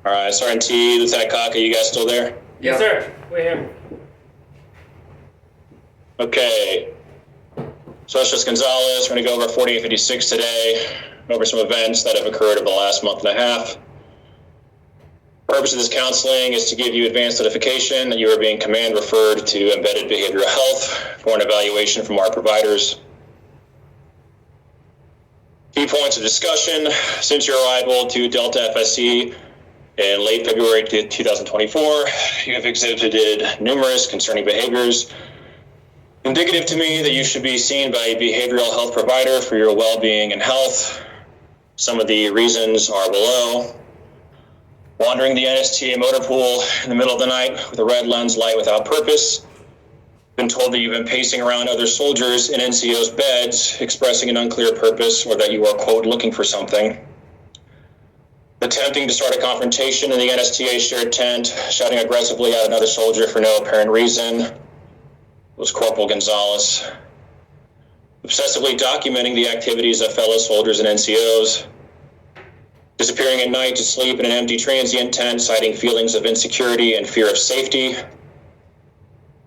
All right, Sergeant T, Lieutenant Kaka, you guys still there? Yes, sir. We're here. Okay. Specialist Gonzalez, we're going to go over 4856 today, over some events that have occurred over the last month and a half. The purpose of this counseling is to give you advanced notification that you are being command referred to Embedded Behavioral Health for an evaluation from our providers. Key points of discussion: since your arrival to Delta FSC in late February 2024, you have exhibited numerous concerning behaviors indicative to me that you should be seen by a behavioral health provider for your well-being and health. Some of the reasons are below: wandering the NSTA motor pool in the middle of the night with a red lens light without purpose. Been told that you've been pacing around other soldiers in NCO's beds, expressing an unclear purpose, or that you are, quote, looking for something. Attempting to start a confrontation in the NSTA shared tent, shouting aggressively at another soldier for no apparent reason, was Corporal Gonzalez. Obsessively documenting the activities of fellow soldiers and NCOs. Disappearing at night to sleep in an empty transient tent, citing feelings of insecurity and fear of safety.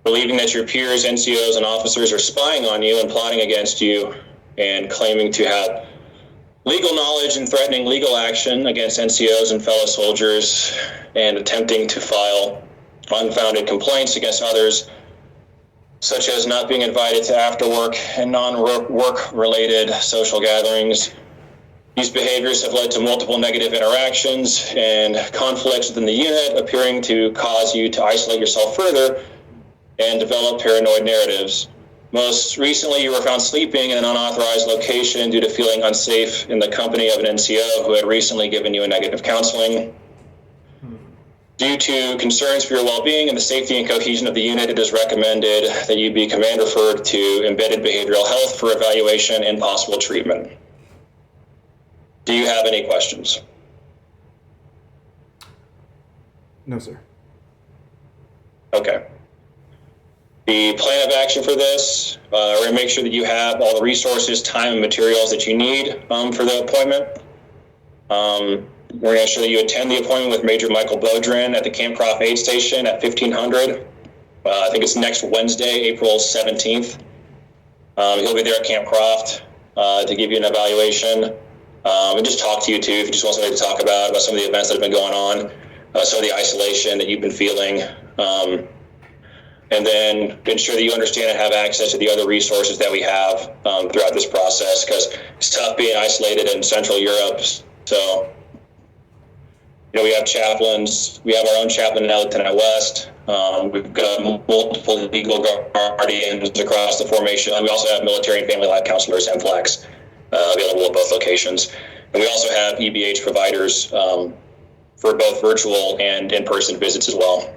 Believing that your peers, NCOs, and officers are spying on you and plotting against you, and claiming to have legal knowledge and threatening legal action against NCOs and fellow soldiers, and attempting to file unfounded complaints against others, such as not being invited to after-work and non-work related social gatherings. These behaviors have led to multiple negative interactions and conflicts within the unit, appearing to cause you to isolate yourself further and develop paranoid narratives. Most recently, you were found sleeping in an unauthorized location due to feeling unsafe in the company of an NCO who had recently given you a negative counseling. Due to concerns for your well-being and the safety and cohesion of the unit, it is recommended that you be command referred to Embedded Behavioral Health for evaluation and possible treatment. Do you have any questions? No, sir. Okay. The plan of action for this, we're going to make sure that you have all the resources, time, and materials that you need for the appointment. We're going to show that you attend the appointment with Major Michael Bodrin at the Camp Croft Aid Station at 1500. I think it's next Wednesday, April 17th. He'll be there at Camp Croft to give you an evaluation and just talk to you too if you just want somebody to talk about some of the events that have been going on, some of the isolation that you've been feeling. And then ensure that you understand and have access to the other resources that we have throughout this process, because it's tough being isolated in Central Europe. So, we have chaplains. We have our own chaplain now, Lieutenant West. We've got multiple legal guardians across the formation. And we also have military and family life counselors, MFLACs, available at both locations. And we also have EBH providers for both virtual and in-person visits as well.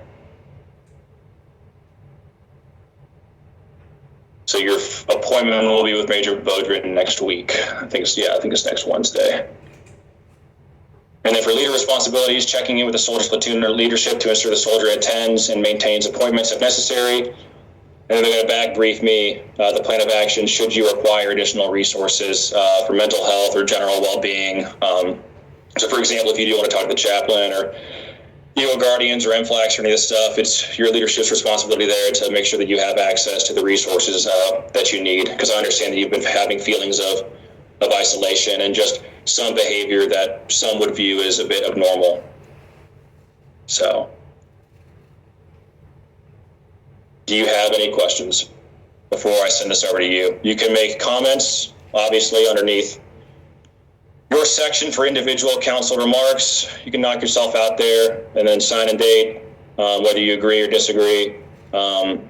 So your appointment will be with Major Bodrin next week. I think it's next Wednesday. And then for leader responsibilities, checking in with the soldier's platoon or leadership to ensure the soldier attends and maintains appointments if necessary. And then they're going to back brief me the plan of action should you require additional resources for mental health or general well-being. So for example, if you do want to talk to the chaplain or guardians or MFLACs or any of this stuff, it's your leadership's responsibility there to make sure that you have access to the resources that you need, because I understand that you've been having feelings of isolation and just some behavior that some would view as a bit abnormal. So, do you have any questions before I send this over to you? You can make comments, obviously, underneath your section for individual council remarks. You can knock yourself out there and then sign and date whether you agree or disagree. And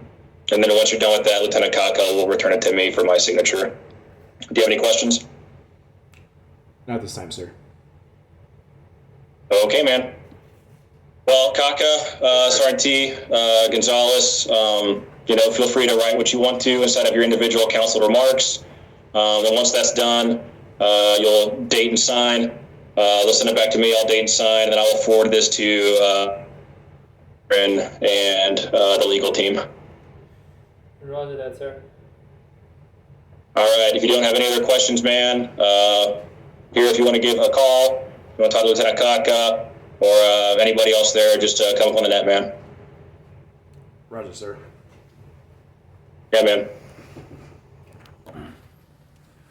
then once you're done with that, Lieutenant Kaka will return it to me for my signature. Do you have any questions? Not this time, sir. Okay, man. Well, Kaka, Sergeant T, Gonzalez, feel free to write what you want to inside of your individual council remarks. And once that's done, you'll date and sign. They'll send it back to me. I'll date and sign, and then I will forward this to and the legal team. Roger that, sir. All right. If you don't have any other questions, man, here if you want to give a call, you want to talk to Lieutenant Kaka, or anybody else there, just come up on the net, man. Roger, sir. Yeah, man.